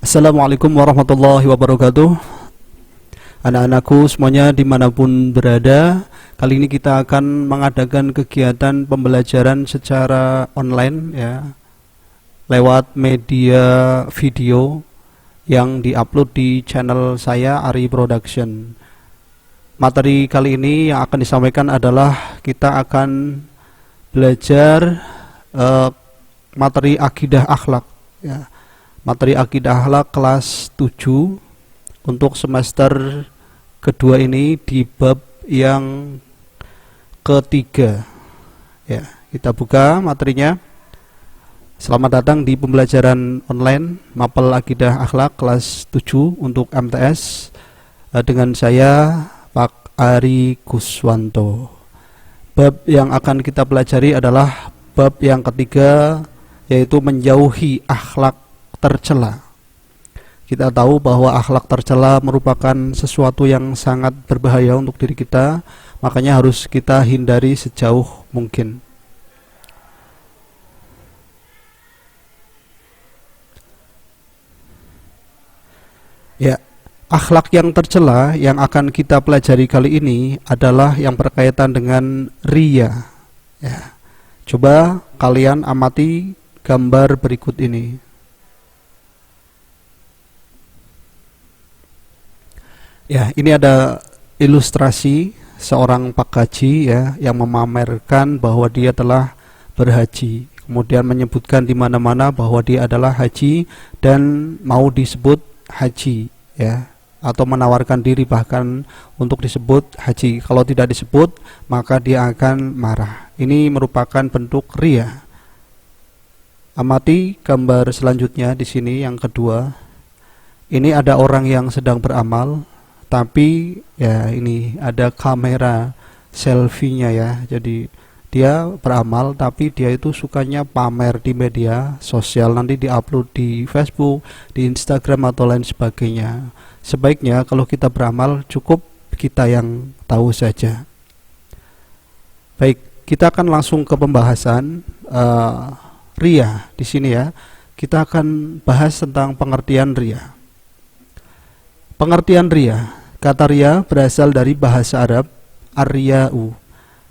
Assalamualaikum warahmatullahi wabarakatuh. Anak-anakku semuanya dimanapun berada, kali ini kita akan mengadakan kegiatan pembelajaran secara online ya, lewat media video yang diupload di channel saya Ari Production. Materi kali ini yang akan disampaikan adalah kita akan belajar materi akidah akhlak ya. Materi akidah akhlak kelas 7 untuk semester kedua ini di bab yang ketiga ya. Kita buka materinya. Selamat datang di pembelajaran online Mapel Akidah Akhlak kelas 7 untuk MTS dengan saya Pak Ari Kuswanto. Bab yang akan kita pelajari adalah bab yang ketiga, yaitu menjauhi akhlak tercela. Kita tahu bahwa akhlak tercela merupakan sesuatu yang sangat berbahaya untuk diri kita, makanya harus kita hindari sejauh mungkin. Ya, akhlak yang tercela yang akan kita pelajari kali ini adalah yang berkaitan dengan riya. Ya. Coba kalian amati gambar berikut ini. Ya, ini ada ilustrasi seorang Pak Haji ya yang memamerkan bahwa dia telah berhaji. Kemudian menyebutkan di mana-mana bahwa dia adalah haji dan mau disebut haji ya, atau menawarkan diri bahkan untuk disebut haji. Kalau tidak disebut, maka dia akan marah. Ini merupakan bentuk riya. Amati gambar selanjutnya di sini yang kedua. Ini ada orang yang sedang beramal, tapi ya ini ada kamera selfie-nya ya. Jadi dia beramal tapi dia itu sukanya pamer di media sosial, nanti diupload di Facebook, di Instagram atau lain sebagainya. Sebaiknya kalau kita beramal cukup kita yang tahu saja. Baik, kita akan langsung ke pembahasan riya di sini ya. Kita akan bahas tentang pengertian riya. Pengertian riya. Kata riya berasal dari bahasa Arab ar-riya'u,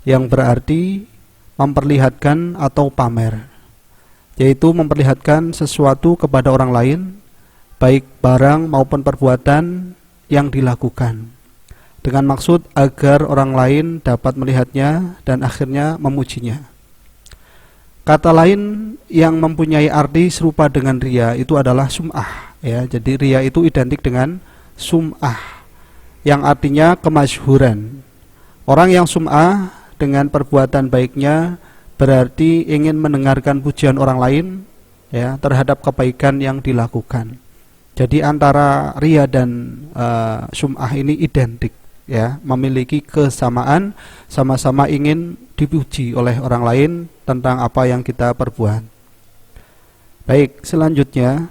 yang berarti memperlihatkan atau pamer, yaitu memperlihatkan sesuatu kepada orang lain, baik barang maupun perbuatan yang dilakukan, dengan maksud agar orang lain dapat melihatnya dan akhirnya memujinya. Kata lain yang mempunyai arti serupa dengan riya itu adalah sum'ah ya. Jadi riya itu identik dengan sum'ah, yang artinya kemasyhuran. Orang yang sum'ah dengan perbuatan baiknya berarti ingin mendengarkan pujian orang lain ya terhadap kebaikan yang dilakukan. Jadi antara riya dan sum'ah ini identik ya, memiliki kesamaan, sama-sama ingin dipuji oleh orang lain tentang apa yang kita perbuat. Baik, selanjutnya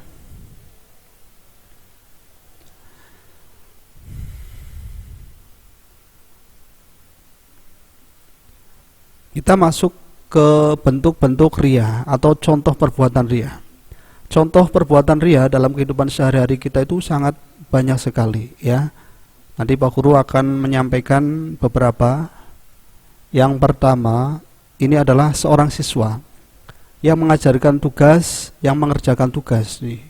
kita masuk ke bentuk-bentuk riya atau contoh perbuatan riya. Contoh perbuatan riya dalam kehidupan sehari-hari kita itu sangat banyak sekali ya. Nanti Pak Guru akan menyampaikan beberapa. Yang pertama, ini adalah seorang siswa yang mengajarkan tugas, yang mengerjakan tugas nih,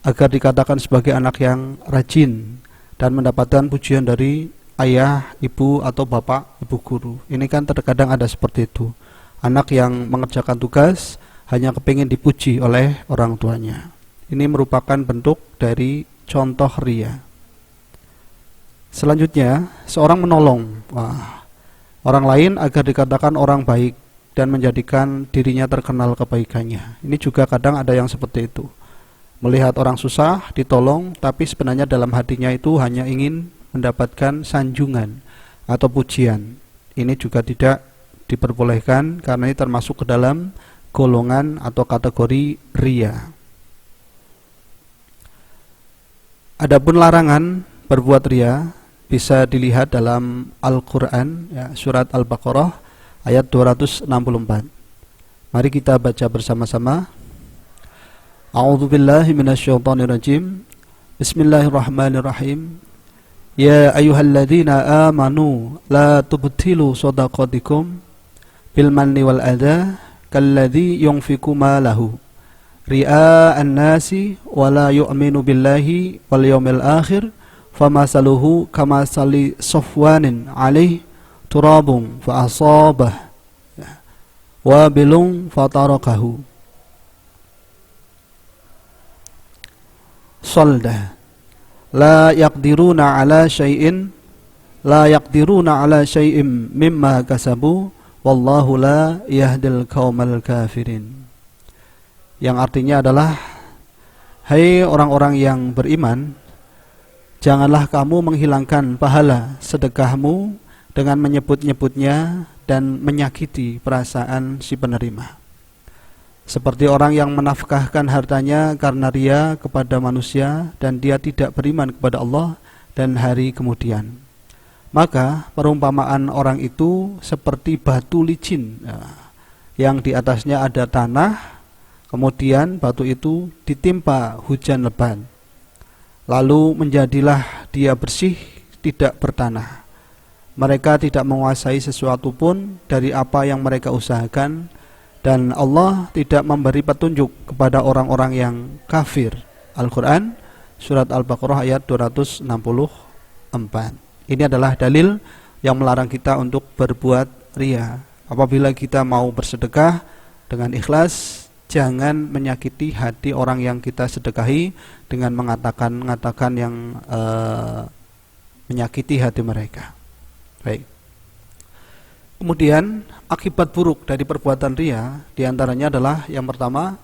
agar dikatakan sebagai anak yang rajin dan mendapatkan pujian dari ayah, ibu, atau bapak, ibu guru. Ini kan terkadang ada seperti itu. Anak yang mengerjakan tugas hanya kepingin dipuji oleh orang tuanya. Ini merupakan bentuk dari contoh riya. Selanjutnya, seorang menolong orang lain agar dikatakan orang baik dan menjadikan dirinya terkenal kebaikannya. Ini juga kadang ada yang seperti itu. Melihat orang susah, ditolong, tapi sebenarnya dalam hatinya itu hanya ingin mendapatkan sanjungan atau pujian. Ini juga tidak diperbolehkan karena ini termasuk ke dalam golongan atau kategori riya. Adapun larangan berbuat riya bisa dilihat dalam Al-Quran ya, surat Al-Baqarah ayat 264. Mari kita baca bersama-sama. A'udzu billahi minasyaitonir rajim. Bismillahirrahmanirrahim. Ya ayyuhalladzina amanu la tubtilu shadaqatikum bil manni wal adza kalladzi yunfiqu malahu ria'an nasi wa la yu'minu billahi wal yawmil akhir famasaluhu kamasali safwanin alaihi turabun fa asabah wa bilum fatarakahu saldah la yaqdiruna ala syai'in mimma kasabu wallahu la yahdil qaumal kafirin. Yang artinya adalah, hai orang-orang yang beriman, janganlah kamu menghilangkan pahala sedekahmu dengan menyebut-nyebutnya dan menyakiti perasaan si penerima, seperti orang yang menafkahkan hartanya karena ria kepada manusia dan dia tidak beriman kepada Allah dan hari kemudian. Maka perumpamaan orang itu seperti batu licin yang di atasnya ada tanah, kemudian batu itu ditimpa hujan lebat, lalu menjadilah dia bersih, tidak bertanah. Mereka tidak menguasai sesuatu pun dari apa yang mereka usahakan, dan Allah tidak memberi petunjuk kepada orang-orang yang kafir. Al-Quran Surat Al-Baqarah ayat 264. Ini adalah dalil yang melarang kita untuk berbuat riya. Apabila kita mau bersedekah dengan ikhlas, jangan menyakiti hati orang yang kita sedekahi dengan mengatakan yang menyakiti hati mereka. Baik. Kemudian akibat buruk dari perbuatan riya diantaranya adalah, yang pertama,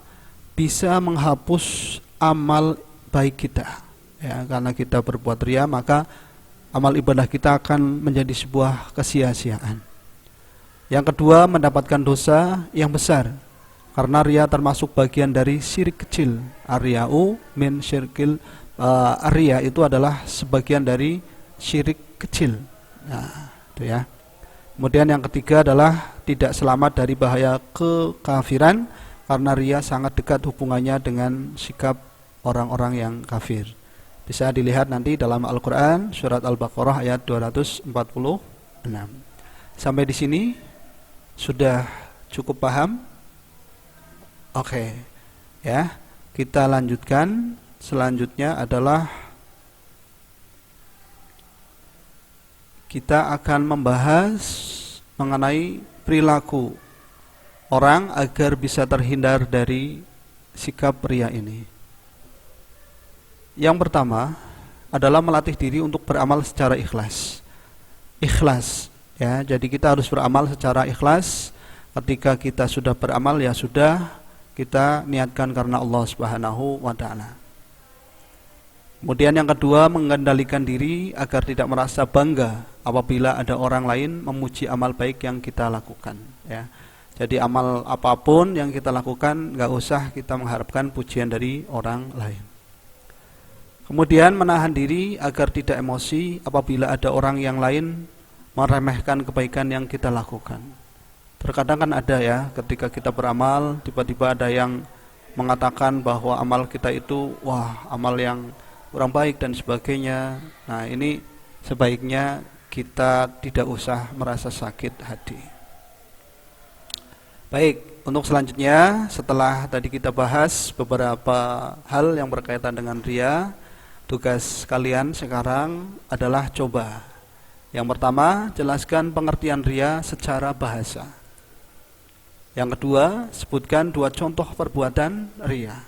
bisa menghapus amal baik kita. Ya, karena kita berbuat riya, maka amal ibadah kita akan menjadi sebuah kesia-siaan. Yang kedua, mendapatkan dosa yang besar, karena riya termasuk bagian dari syirik kecil. Ar-riya'u min syirkil, riya itu adalah sebagian dari syirik kecil. Nah, itu ya. Kemudian yang ketiga adalah tidak selamat dari bahaya kekafiran, karena riya sangat dekat hubungannya dengan sikap orang-orang yang kafir. Bisa dilihat nanti dalam Al-Quran Surat Al-Baqarah ayat 246. Sampai di sini sudah cukup paham? Oke, ya, kita lanjutkan. Selanjutnya adalah kita akan membahas mengenai perilaku orang agar bisa terhindar dari sikap riya ini. Yang pertama adalah melatih diri untuk beramal secara ikhlas. Ikhlas, ya. Jadi kita harus beramal secara ikhlas. Ketika kita sudah beramal, ya sudah, kita niatkan karena Allah Subhanahu wa taala. Kemudian yang kedua, mengendalikan diri agar tidak merasa bangga apabila ada orang lain memuji amal baik yang kita lakukan, ya. Jadi amal apapun yang kita lakukan, gak usah kita mengharapkan pujian dari orang lain. Kemudian menahan diri agar tidak emosi apabila ada orang yang lain meremehkan kebaikan yang kita lakukan. Terkadang kan ada, ya, ketika kita beramal, tiba-tiba ada yang mengatakan bahwa amal kita itu, wah, amal yang kurang baik dan sebagainya. Nah, ini sebaiknya kita tidak usah merasa sakit hati. Baik, untuk selanjutnya, setelah tadi kita bahas beberapa hal yang berkaitan dengan riya, tugas kalian sekarang adalah coba. Yang pertama, jelaskan pengertian riya secara bahasa. Yang kedua, sebutkan 2 contoh perbuatan riya.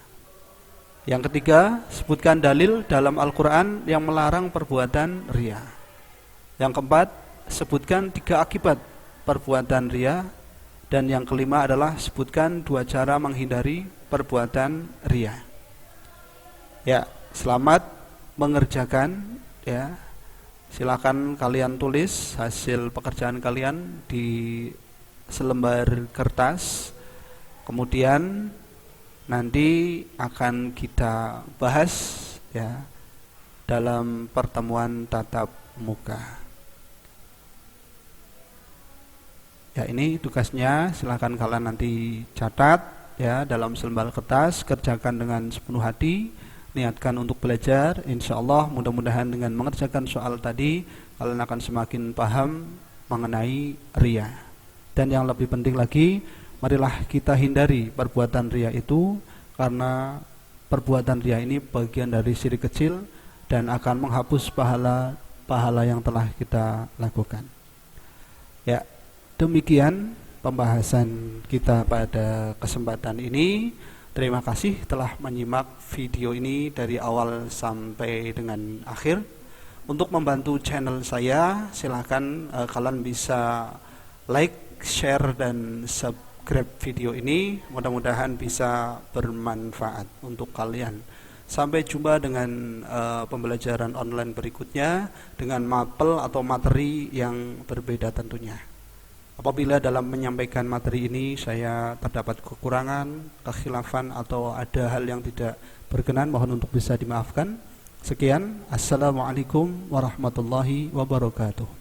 Yang ketiga, sebutkan dalil dalam Al-Quran yang melarang perbuatan riya. Yang keempat, sebutkan 3 akibat perbuatan riya. Dan yang kelima adalah sebutkan 2 cara menghindari perbuatan riya. Ya, selamat mengerjakan, ya. Silakan kalian tulis hasil pekerjaan kalian di selembar kertas. Kemudian nanti akan kita bahas, ya, dalam pertemuan tatap muka. Ya, ini tugasnya, silakan kalian nanti catat, ya, dalam selembar kertas, kerjakan dengan sepenuh hati, niatkan untuk belajar. Insya Allah mudah-mudahan dengan mengerjakan soal tadi kalian akan semakin paham mengenai riya. Dan yang lebih penting lagi, marilah kita hindari perbuatan riya itu, karena perbuatan riya ini bagian dari syirik kecil dan akan menghapus pahala yang telah kita lakukan. Ya, demikian pembahasan kita pada kesempatan ini. Terima kasih telah menyimak video ini dari awal sampai dengan akhir. Untuk membantu channel saya, silahkan kalian bisa like, share, dan subscribe video ini. Mudah-mudahan bisa bermanfaat untuk kalian. Sampai jumpa dengan pembelajaran online berikutnya dengan mapel atau materi yang berbeda tentunya. Apabila dalam menyampaikan materi ini saya terdapat kekurangan, kekhilafan, atau ada hal yang tidak berkenan, mohon untuk bisa dimaafkan. Sekian, assalamualaikum warahmatullahi wabarakatuh.